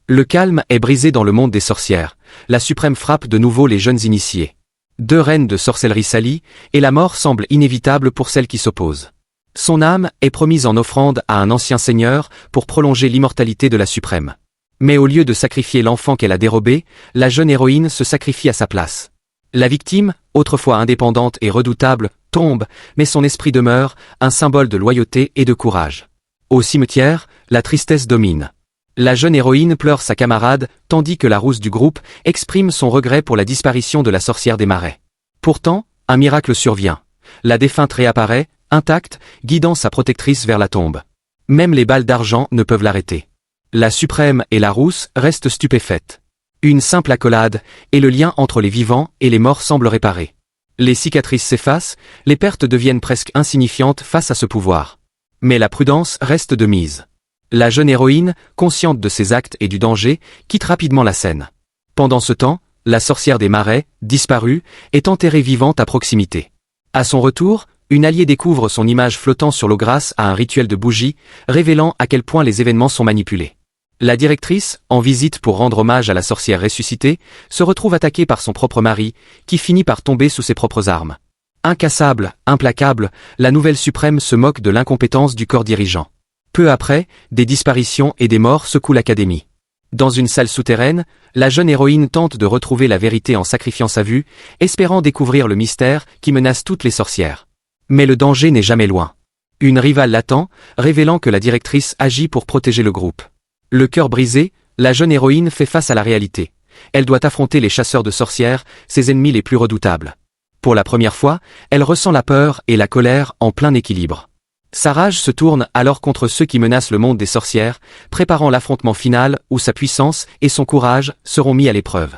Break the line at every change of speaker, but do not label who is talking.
Le calme est brisé dans le monde des sorcières. La suprême frappe de nouveau les jeunes initiés. 2 reines de sorcellerie s'allient, et la mort semble inévitable pour celle qui s'oppose. Son âme est promise en offrande à un ancien seigneur pour prolonger l'immortalité de la suprême. Mais au lieu de sacrifier l'enfant qu'elle a dérobé, la jeune héroïne se sacrifie à sa place. La victime, autrefois indépendante et redoutable, tombe, mais son esprit demeure, un symbole de loyauté et de courage. Au cimetière, la tristesse domine. La jeune héroïne pleure sa camarade, tandis que la rousse du groupe exprime son regret pour la disparition de la sorcière des marais. Pourtant, un miracle survient. La défunte réapparaît, intacte, guidant sa protectrice vers la tombe. Même les balles d'argent ne peuvent l'arrêter. La suprême et la rousse restent stupéfaites. Une simple accolade, et le lien entre les vivants et les morts semble réparé. Les cicatrices s'effacent, les pertes deviennent presque insignifiantes face à ce pouvoir. Mais la prudence reste de mise. La jeune héroïne, consciente de ses actes et du danger, quitte rapidement la scène. Pendant ce temps, la sorcière des marais, disparue, est enterrée vivante à proximité. À son retour, une alliée découvre son image flottant sur l'eau grâce à un rituel de bougie, révélant à quel point les événements sont manipulés. La directrice, en visite pour rendre hommage à la sorcière ressuscitée, se retrouve attaquée par son propre mari, qui finit par tomber sous ses propres armes. Incassable, implacable, la nouvelle suprême se moque de l'incompétence du corps dirigeant. Peu après, des disparitions et des morts secouent l'académie. Dans une salle souterraine, la jeune héroïne tente de retrouver la vérité en sacrifiant sa vue, espérant découvrir le mystère qui menace toutes les sorcières. Mais le danger n'est jamais loin. Une rivale l'attend, révélant que la directrice agit pour protéger le groupe. Le cœur brisé, la jeune héroïne fait face à la réalité. Elle doit affronter les chasseurs de sorcières, ses ennemis les plus redoutables. Pour la première fois, elle ressent la peur et la colère en plein équilibre. Sa rage se tourne alors contre ceux qui menacent le monde des sorcières, préparant l'affrontement final où sa puissance et son courage seront mis à l'épreuve.